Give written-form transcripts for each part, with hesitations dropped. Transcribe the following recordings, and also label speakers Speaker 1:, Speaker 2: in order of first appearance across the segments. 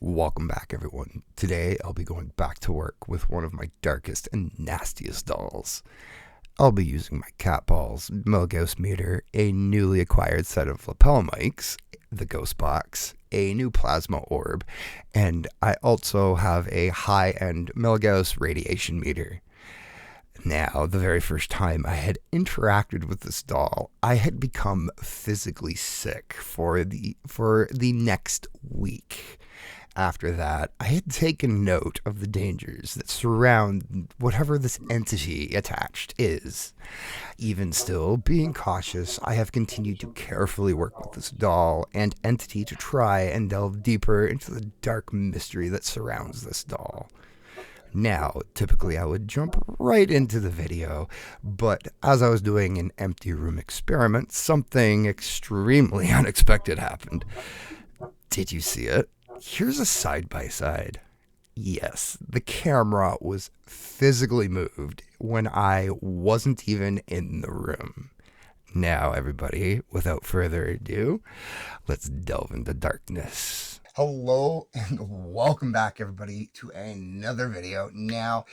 Speaker 1: Welcome back, everyone. Today, I'll be going back to work with one of my darkest and nastiest dolls. I'll be using my cat balls, Ghost meter, a newly acquired set of lapel mics, the ghost box, a new plasma orb, and I also have a high-end Milgauss radiation meter. Now, the very first time I had interacted with this doll, I had become physically sick for the next week. After that, I had taken note of the dangers that surround whatever this entity attached is. Even still, being cautious, I have continued to carefully work with this doll and entity to try and delve deeper into the dark mystery that surrounds this doll. Now, typically I would jump right into the video, but as I was doing an empty room experiment, something extremely unexpected happened. Did you see it? Here's a side-by-side. Yes, the camera was physically moved when I wasn't even in the room. Now, everybody, without further ado, let's delve into darkness. Hello and welcome back, everybody, to another video. Now,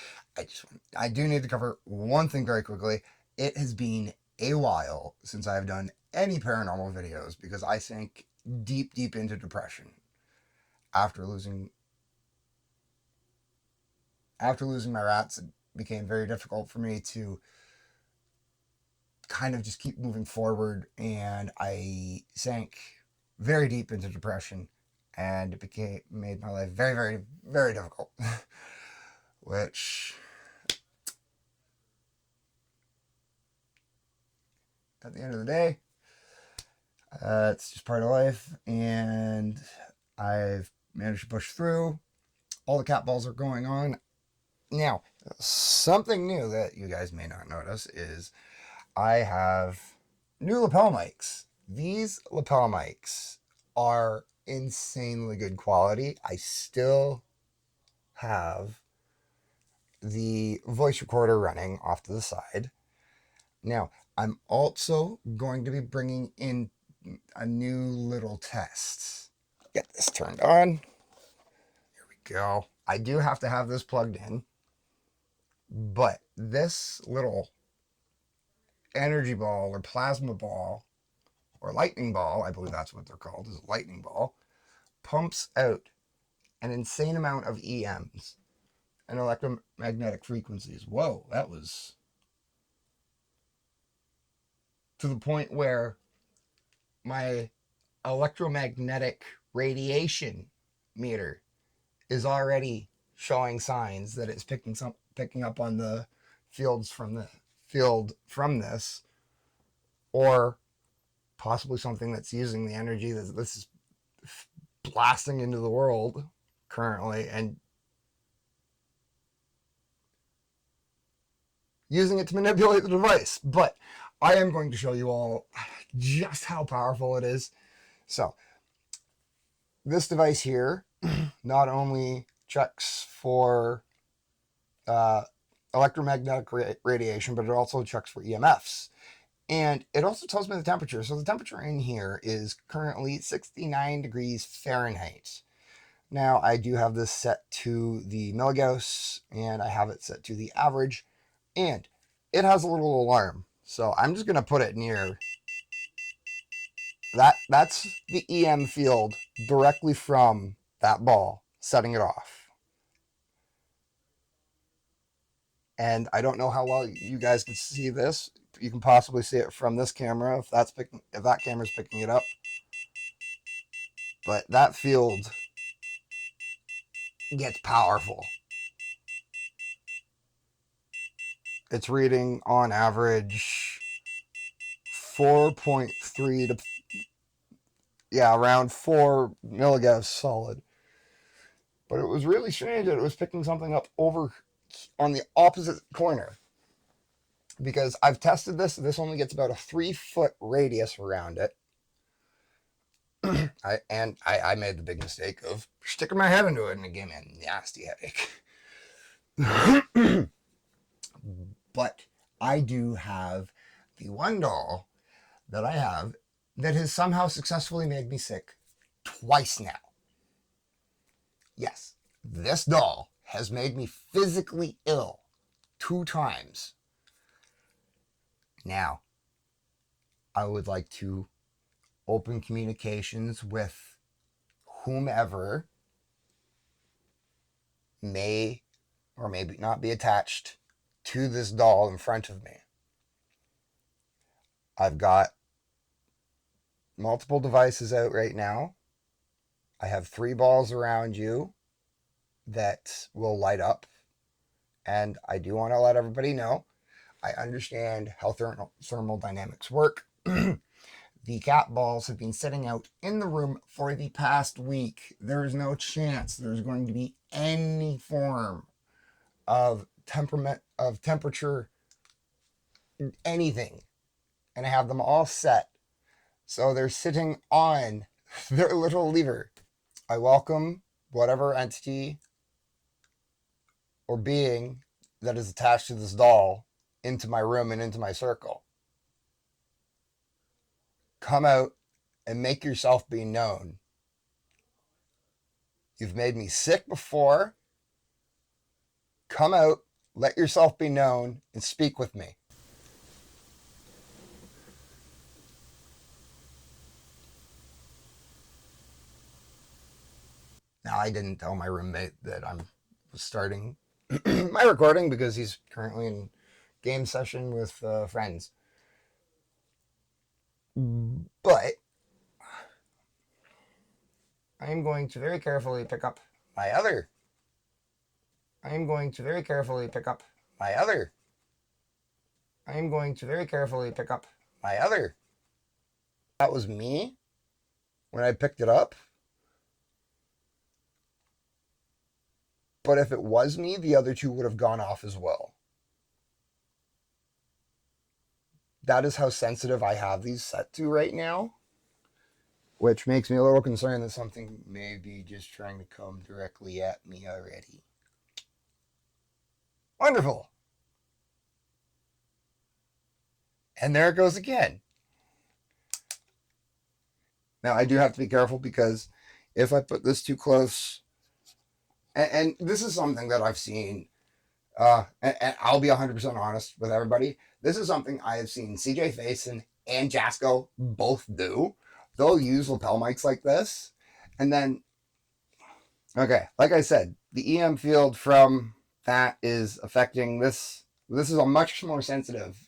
Speaker 1: I do need to cover one thing very quickly. It has been a while since I've done any paranormal videos because I sank deep into depression after losing my rats. It became very difficult for me to kind of just keep moving forward, and I sank very deep into depression, and it made my life very difficult. Which, at the end of the day, it's just part of life, and I've managed to push through. All the cat balls are going on. Now, something new that you guys may not notice is I have new lapel mics. These lapel mics are insanely good quality. I still have the voice recorder running off to the side. Now, I'm also going to be bringing in a new little test. Get this turned on. Here we go. I do have to have this plugged in, but this little energy ball or plasma ball or lightning ball, I believe that's what they're called, is a lightning ball, pumps out an insane amount of EMs and electromagnetic frequencies. Whoa, that was to the point where my electromagnetic radiation meter is already showing signs that it's picking up on the field from this, or possibly something that's using the energy that this is blasting into the world currently and using it to manipulate the device. But I am going to show you all just how powerful it is. So this device here not only checks for electromagnetic radiation, but it also checks for EMFs. And it also tells me the temperature. So the temperature in here is currently 69 degrees Fahrenheit. Now, I do have this set to the milligauss, and I have it set to the average, and it has a little alarm. So I'm just going to put it near that. That's the EM field directly from that ball, setting it off. And I don't know how well you guys can see this. You can possibly see it from this camera if that camera's picking it up. But that field gets powerful. It's reading on average 4.3 to around 4 milligauss solid. But it was really strange that it was picking something up over on the opposite corner, because I've tested this. This only gets about a 3-foot radius around it. I made the big mistake of sticking my head into it, and it gave me a nasty headache. But I do have the one doll that I have that has somehow successfully made me sick twice now. This doll has made me physically ill 2 times. Now, I would like to open communications with whomever may or may not be attached to this doll in front of me. I've got multiple devices out right now. I have 3 balls around you that will light up. And I do want to let everybody know, I understand how thermal dynamics work. The cat balls have been sitting out in the room for the past week. There is no chance there's going to be any form of temperature, anything. And I have them all set. So they're sitting on their little lever. I welcome whatever entity or being that is attached to this doll into my room and into my circle. Come out and make yourself be known. You've made me sick before. Come out, let yourself be known, and speak with me. Now, I didn't tell my roommate that I was starting my recording because he's currently in game session with friends. But I am going to very carefully pick up my other. I am going to very carefully pick up my other. I am going to very carefully pick up my other. That was me when I picked it up. But if it was me, the other 2 would have gone off as well. That is how sensitive I have these set to right now, which makes me a little concerned that something may be just trying to come directly at me already. Wonderful. And there it goes again. Now, I do have to be careful because if I put this too close, and this is something that I've seen, and I'll be 100% honest with everybody, this is something I have seen CJ Faison and Jasco both do. They'll use lapel mics like this, and then, okay, like I said, the EM field from that is affecting this. This is a much more sensitive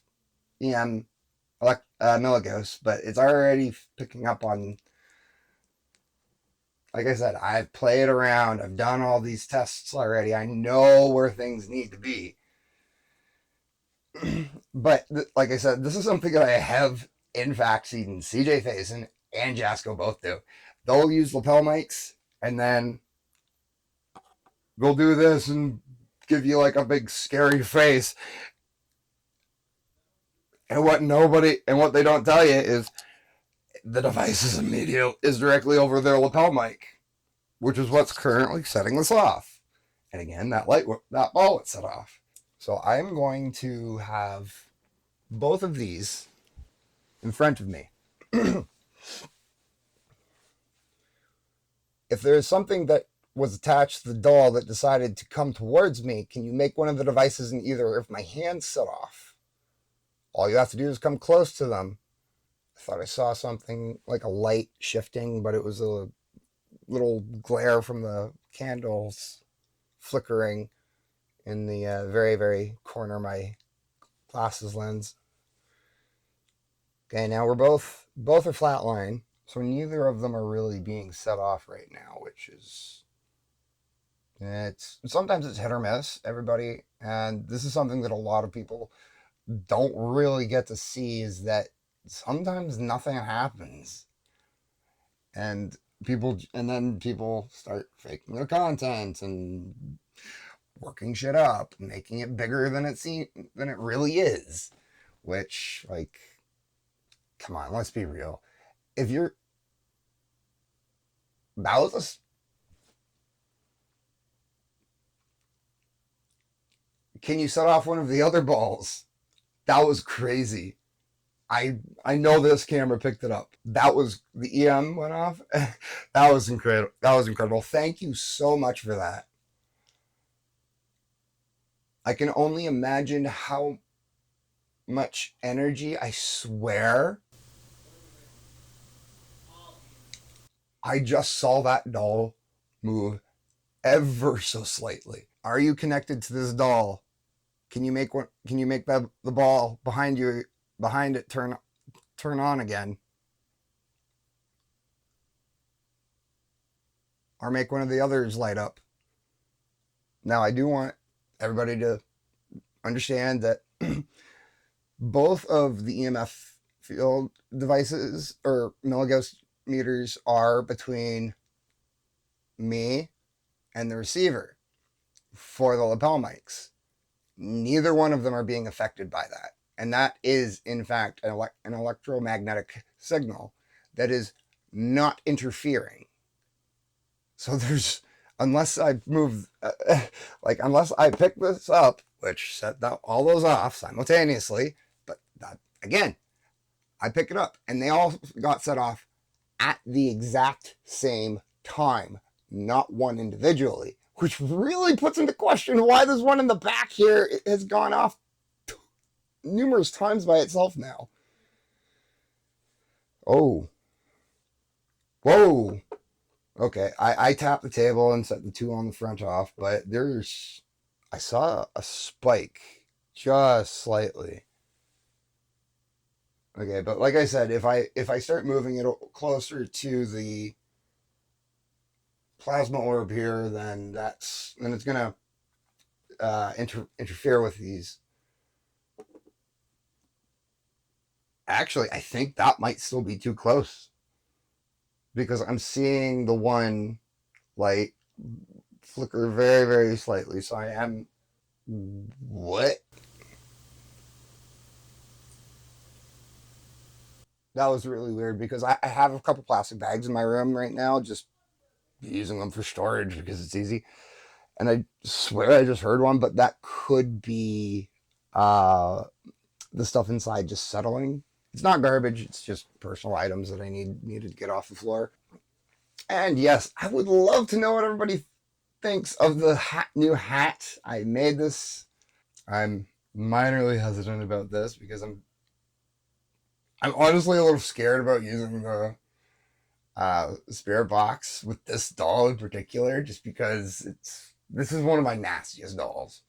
Speaker 1: EM milligauss, but it's already picking up on, like I said, I've played around. I've done all these tests already. I know where things need to be. But like I said, this is something that I have, in fact, seen CJ Faison and Jasco both do. They'll use lapel mics, and then they'll do this and give you like a big scary face. And what they don't tell you is the device is directly over their lapel mic, which is what's currently setting this off. And again, that ball would set off. So I'm going to have both of these in front of me. If there's something that was attached to the doll that decided to come towards me, can you make one of the devices in either of my hands set off? All you have to do is come close to them. I thought I saw something like a light shifting, but it was a little glare from the candles flickering in the very, very corner of my glasses lens. Okay, now we're both are flatline, so neither of them are really being set off right now, which is, sometimes it's hit or miss, everybody, and this is something that a lot of people don't really get to see, is that sometimes nothing happens, and then people start faking their content and working shit up, making it bigger than it really is, which, like, come on, let's be real. If you're Bowles, can you set off one of the other balls? That was crazy. I know this camera picked it up. That was, the EM went off. That was incredible. Thank you so much for that. I can only imagine how much energy, I swear. I just saw that doll move ever so slightly. Are you connected to this doll? Can you make one? Can you make the ball behind you, behind it, turn on again, or make one of the others light up? Now, I do want everybody to understand that both of the EMF field devices or milligauss meters are between me and the receiver for the lapel mics. Neither one of them are being affected by that. And that is, in fact, an electromagnetic signal that is not interfering. So there's, unless I move, unless I pick this up, which set all those off simultaneously, but that, again, I pick it up and they all got set off at the exact same time, not one individually, which really puts into question why this one in the back here has gone off numerous times by itself now. Oh. Whoa. Okay, I tapped the table and set the two on the front off, but I saw a spike just slightly. Okay, but like I said, if I start moving it closer to the plasma orb here, then it's gonna interfere with these. Actually, I think that might still be too close because I'm seeing the one light flicker very, very slightly. So I am. What? That was really weird because I have a couple plastic bags in my room right now, just using them for storage because it's easy. And I swear I just heard one, but that could be the stuff inside just settling. It's not garbage. It's just personal items that I needed to get off the floor. And yes, I would love to know what everybody thinks of the new hat. I made this. I'm minorly hesitant about this because I'm honestly a little scared about using the spirit box with this doll in particular, just because this is one of my nastiest dolls.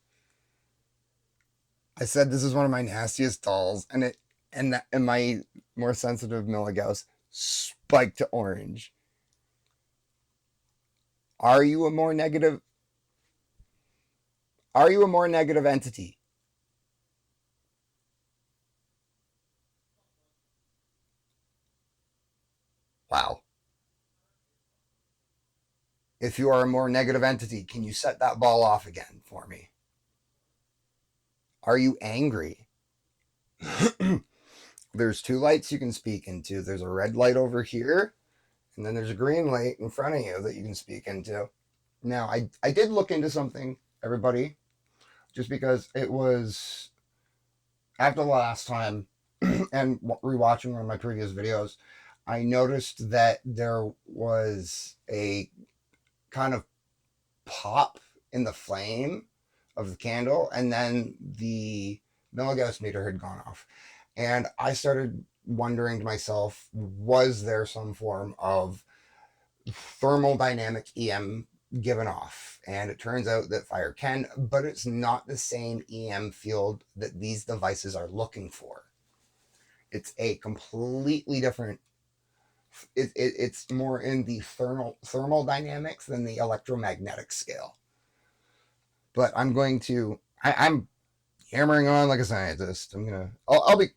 Speaker 1: I said this is one of my nastiest dolls, and my more sensitive milligauss spiked to orange. Are you a more negative? Are you a more negative entity? Wow. If you are a more negative entity, can you set that ball off again for me? Are you angry? There's two lights you can speak into. There's a red light over here, and then there's a green light in front of you that you can speak into. Now, I did look into something, everybody, just because it was after the last time and rewatching one of my previous videos, I noticed that there was a kind of pop in the flame of the candle, and then the milligauss meter had gone off. And I started wondering to myself, was there some form of thermodynamic EM given off? And it turns out that fire can, but it's not the same EM field that these devices are looking for. It's a completely different. It's more in the thermal dynamics than the electromagnetic scale. But I'm hammering on like a scientist. I'll be.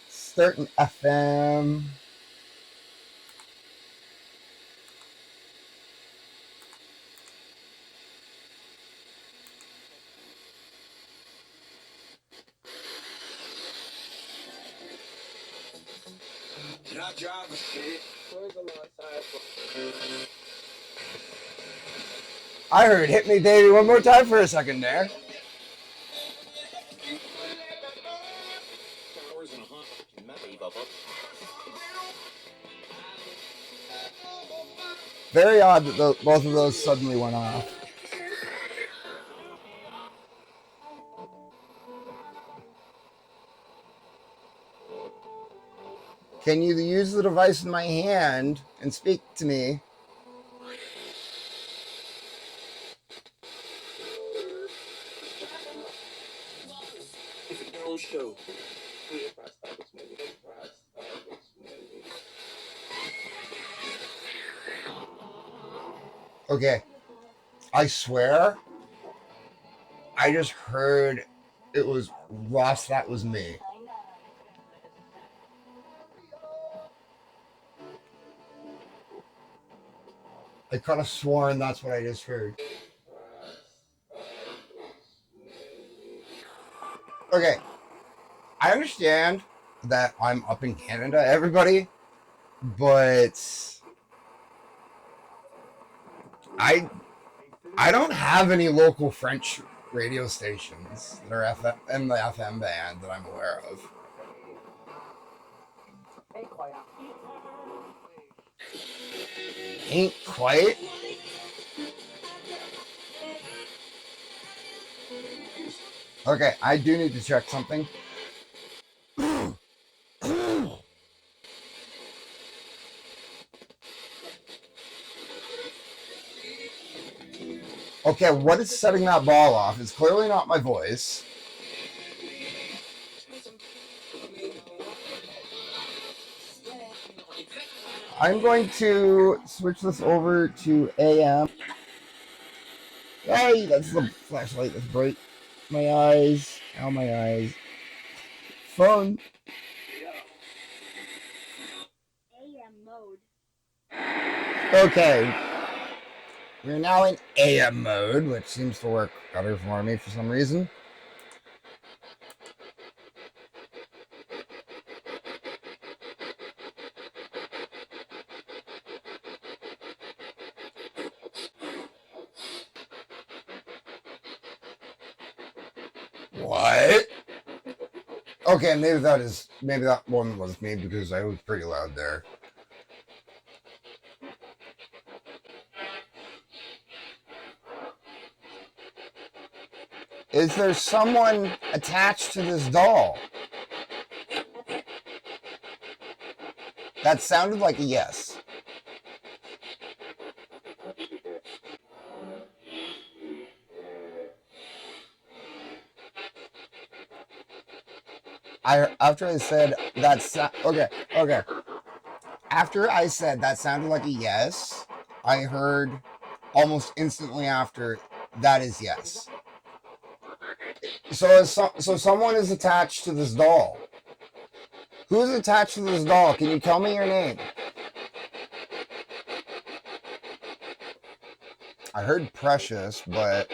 Speaker 1: Starting FM. I heard "Hit Me, Baby" one more time for a second there. Very odd that both of those suddenly went off. Can you use the device in my hand and speak to me? Okay. I swear, I just heard it was Ross, that was me. I could have sworn that's what I just heard. Okay. I understand that I'm up in Canada, everybody, but I I don't have any local French radio stations that are FM, in the FM band that I'm aware of. Ain't quite. Okay, I do need to check something. Okay, what is setting that ball off? It's clearly not my voice. I'm going to switch this over to AM. Hey, that's the flashlight that's bright. My eyes. Ow, my eyes. Phone. AM mode. Okay. We're now in AM mode, which seems to work better for me for some reason. What? Okay, maybe that one was me because I was pretty loud there. Is there someone attached to this doll? That sounded like a yes. After I said that's okay. After I said that sounded like a yes, I heard almost instantly after that is yes. So someone is attached to this doll. Who is attached to this doll? Can you tell me your name? I heard Precious, but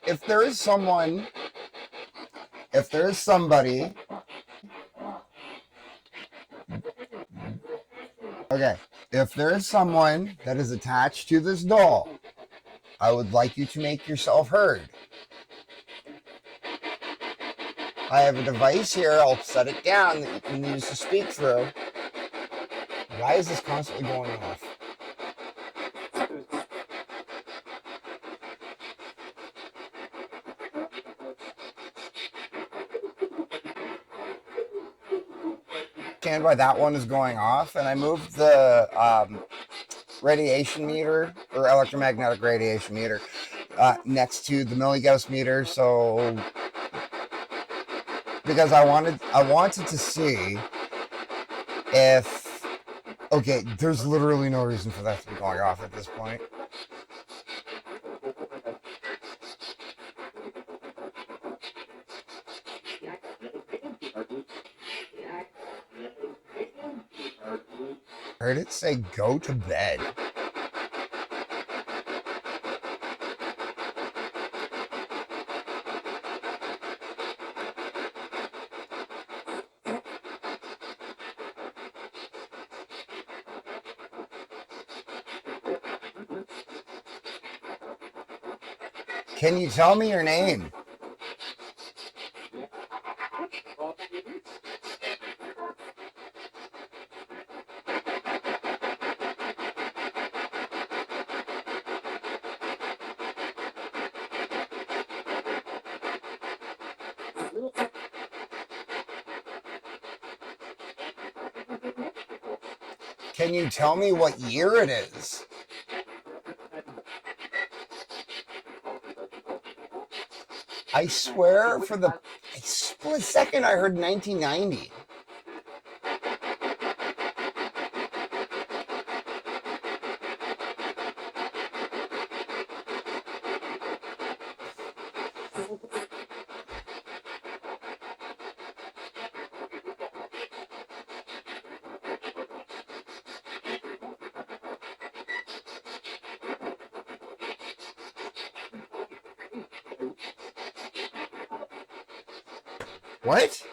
Speaker 1: if there is somebody, okay, if there is someone that is attached to this doll, I would like you to make yourself heard. I have a device here. I'll set it down that you can use to speak through. Why is this constantly going off? Understand why that one is going off, and I moved the radiation meter or electromagnetic radiation meter next to the milligauss meter, so because I wanted to see if okay, there's literally no reason for that to be going off at this point. I heard it say go to bed. Can you tell me your name? Can you tell me what year it is? I swear for the split second I heard 1990. What?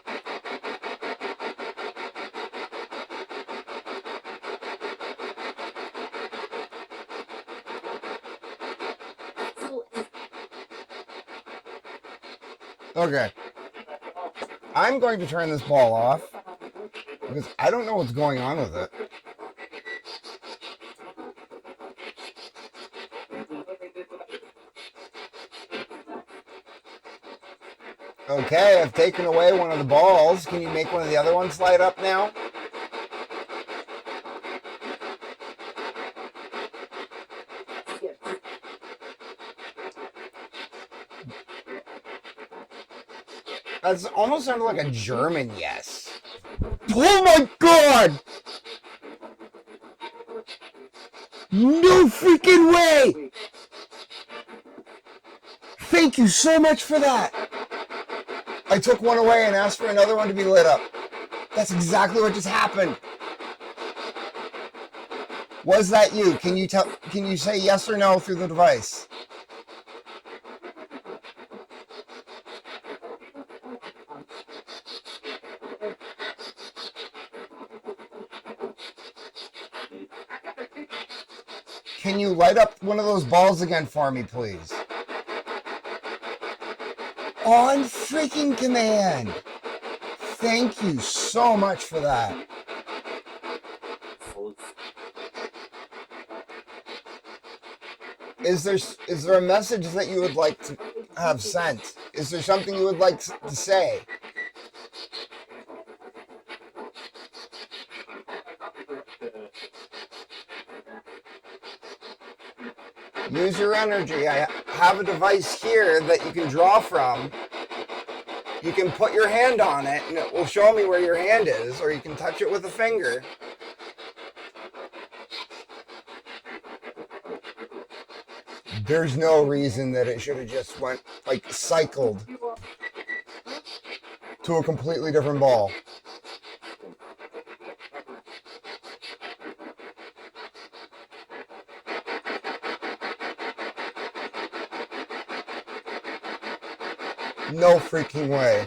Speaker 1: Okay. I'm going to turn this ball off because I don't know what's going on with it. Okay, I've taken away one of the balls. Can you make one of the other ones light up now? That's almost sounded like a German yes. Oh my god! No freaking way! Thank you so much for that! I took one away and asked for another one to be lit up. That's exactly what just happened. Was that you? Can you say yes or no through the device? Can you light up one of those balls again for me, please? On freaking command. Thank you so much for that. Is there a message that you would like to have sent? Is there something you would like to say? Use your energy. I have a device here that you can draw from. You can put your hand on it and it will show me where your hand is, or you can touch it with a finger. There's no reason that it should have just went, like, cycled to a completely different ball. No freaking way.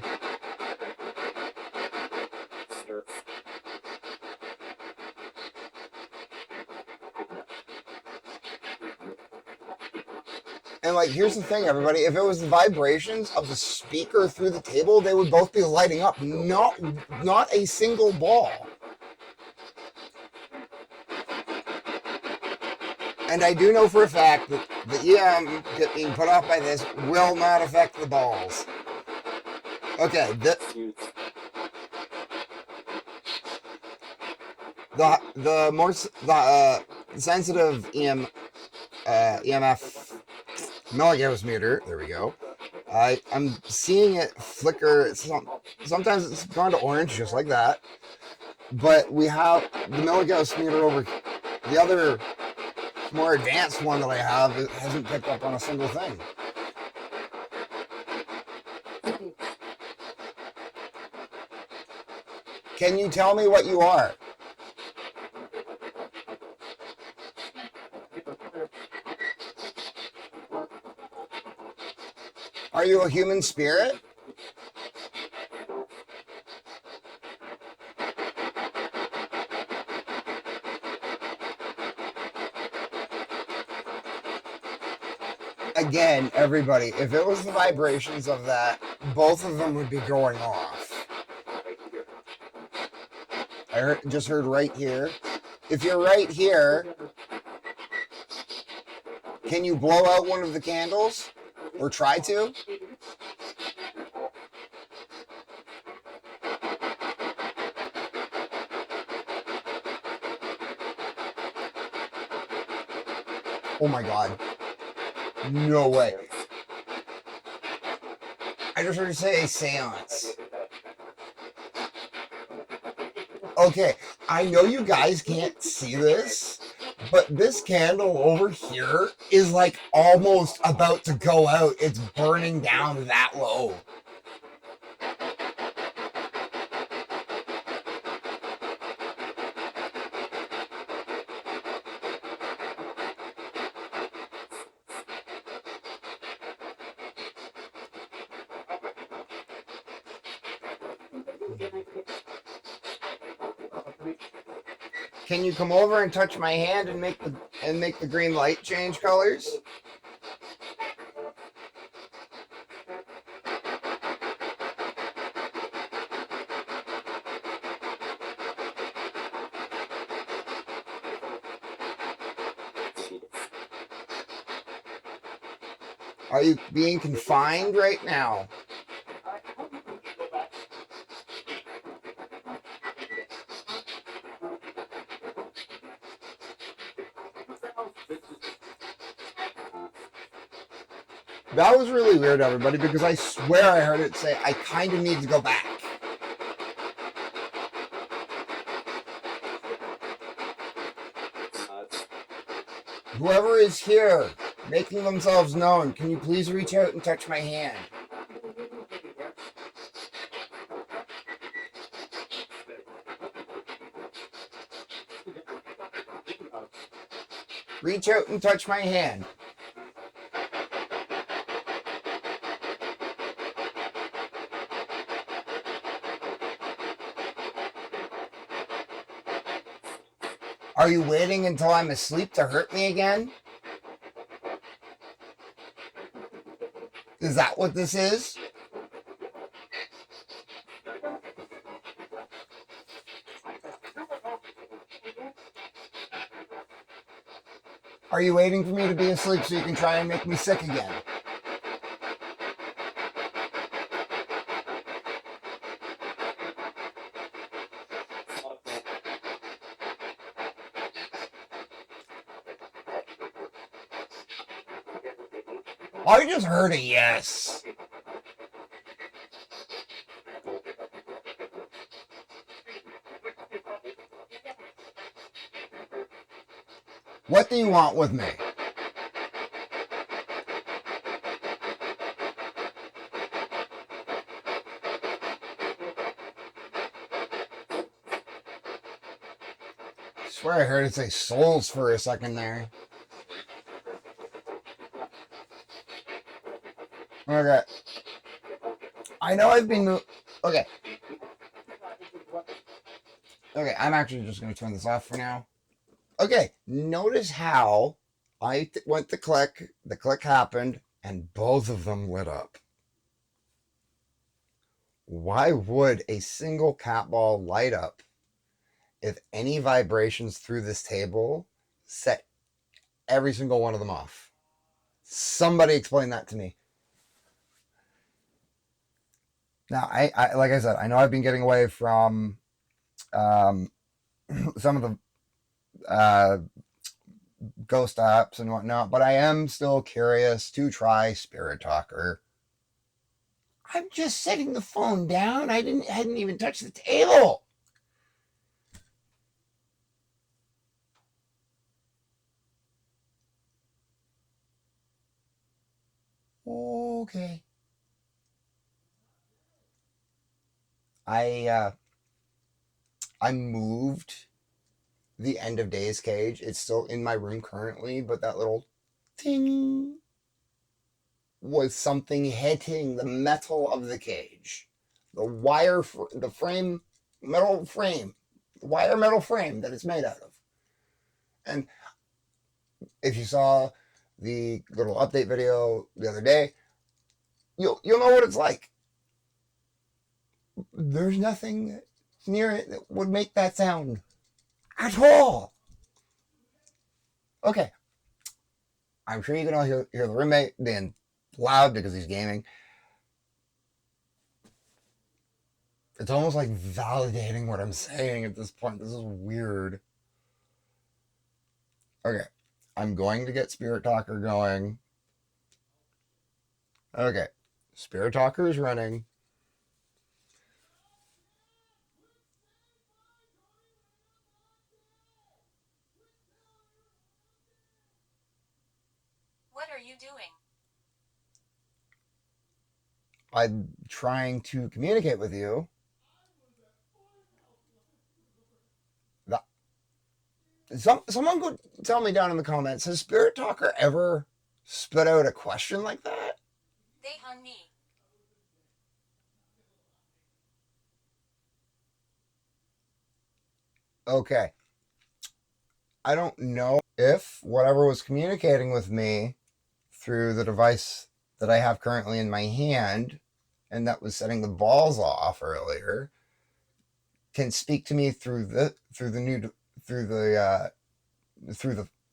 Speaker 1: And like, here's the thing, everybody. If it was the vibrations of the speaker through the table, they would both be lighting up. Not a single ball. And I do know for a fact that the EM being put off by this will not affect the balls. Okay, the more sensitive EMF milligauss meter. There we go. I'm seeing it flicker. Sometimes it's gone to orange, just like that. But we have the milligauss meter over the other more advanced one that I have. It hasn't picked up on a single thing. Can you tell me what you are? Are you a human spirit? Again, everybody, if it was the vibrations of that, both of them would be going off. I just heard right here. If you're right here, can you blow out one of the candles? Or try to? Oh my god. No way. I just heard you say a seance. Okay, I know you guys can't see this, but this candle over here is like almost about to go out. It's burning down that low. Can you come over and touch my hand and make the green light change colors? Are you being confined right now? That was really weird, everybody, because I swear I heard it say, I kind of need to go back. Whoever is here, making themselves known, can you please reach out and touch my hand? Reach out and touch my hand. Are you waiting until I'm asleep to hurt me again? Is that what this is? Are you waiting for me to be asleep so you can try and make me sick again? I just heard a yes. What do you want with me? I swear I heard it say souls for a second there. Okay. I know I've been... Okay. Okay, I'm actually just going to turn this off for now. Okay, notice how I went to click, the click happened, and both of them lit up. Why would a single cat ball light up if any vibrations through this table set every single one of them off? Somebody explain that to me. Now, I like I said, I know I've been getting away from some of the ghost apps and whatnot, but I am still curious to try Spirit Talker. I'm just setting the phone down. I hadn't even touched the table. Okay. I moved the end of days cage. It's still in my room currently, but that little ting was something hitting the metal of the cage. The wire, the frame, metal frame, the wire metal frame that it's made out of. And if you saw the little update video the other day, you'll know what it's like. There's nothing near it that would make that sound at all. Okay. I'm sure you can all hear the roommate being loud because he's gaming. It's almost like validating what I'm saying at this point. This is weird. Okay. I'm going to get Spirit Talker going. Okay. Spirit Talker is running.
Speaker 2: What are you doing?
Speaker 1: I'm trying to communicate with you. Someone could tell me down in the comments, has Spirit Talker ever spit out a question like that?
Speaker 2: They hung me.
Speaker 1: Okay. I don't know if whatever was communicating with me through the device that I have currently in my hand and that was setting the balls off earlier can speak to me through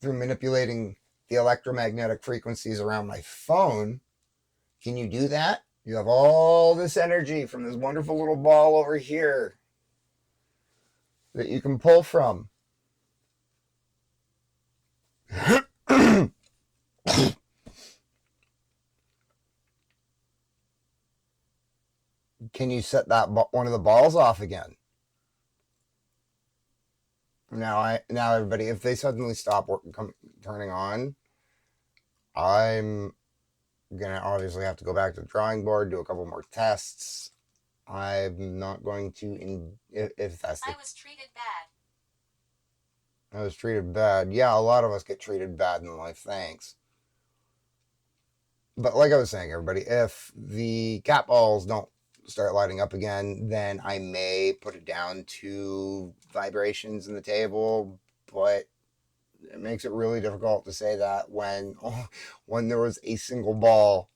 Speaker 1: manipulating the electromagnetic frequencies around my phone. Can you do that? You have all this energy from this wonderful little ball over here that you can pull from. Can you set that one of the balls off again? Now everybody, if they suddenly stop turning on, I'm gonna obviously have to go back to the drawing board, do a couple more tests. I'm not going to if that's the.
Speaker 2: I was treated bad.
Speaker 1: I was treated bad. Yeah, a lot of us get treated bad in life. Thanks. But like I was saying, everybody, if the cat balls don't start lighting up again, then I may put it down to vibrations in the table. But it makes it really difficult to say that when there was a single ball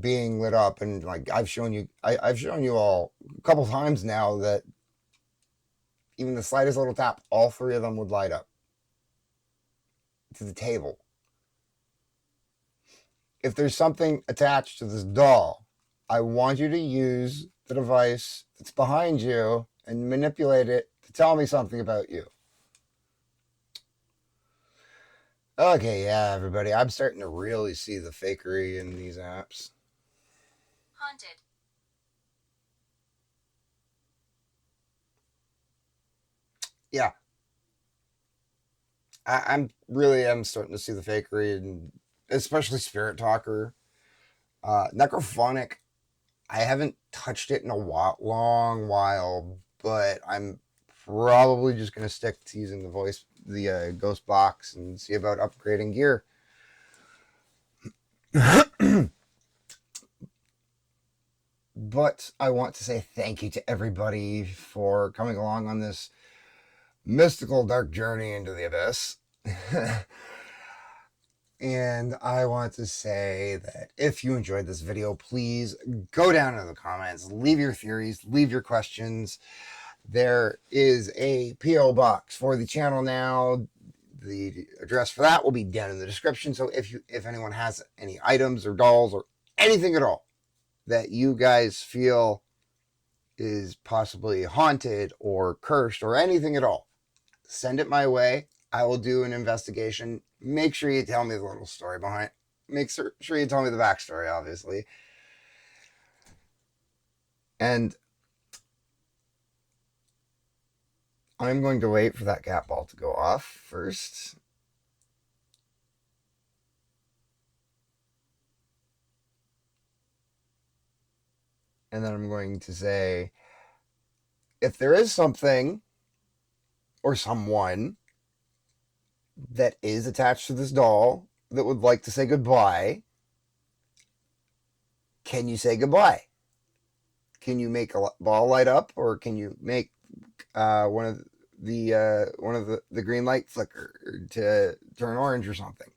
Speaker 1: being lit up, and like I've shown you all a couple times now that even the slightest little tap, all three of them would light up to the table. If there's something attached to this doll, I want you to use the device that's behind you and manipulate it to tell me something about you. Okay, yeah, everybody, I'm starting to really see the fakery in these apps.
Speaker 2: Haunted.
Speaker 1: Yeah. I'm starting to see the fakery, and especially Spirit Talker. Necrophonic, I haven't touched it in a long while, but I'm probably just going to stick to using the ghost box, and see about upgrading gear. But I want to say thank you to everybody for coming along on this mystical dark journey into the abyss. And I want to say that if you enjoyed this video, please go down in the comments, leave your theories, leave your questions. There is a P.O. box for the channel now. The address for that will be down in the description. So if anyone has any items or dolls or anything at all that you guys feel is possibly haunted or cursed or anything at all, send it my way. I will do an investigation. Make sure you tell me the little story behind. Make sure you tell me the backstory, obviously. And I'm going to wait for that cat ball to go off first. And then I'm going to say, if there is something or someone that is attached to this doll that would like to say goodbye, can you say goodbye? Can you make a ball light up, or can you make one of the green light flicker to turn orange or something?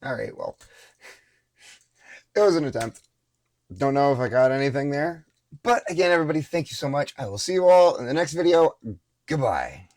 Speaker 1: All right, well, it was an attempt. Don't know if I got anything there. But again, everybody, thank you so much. I will see you all in the next video. Goodbye.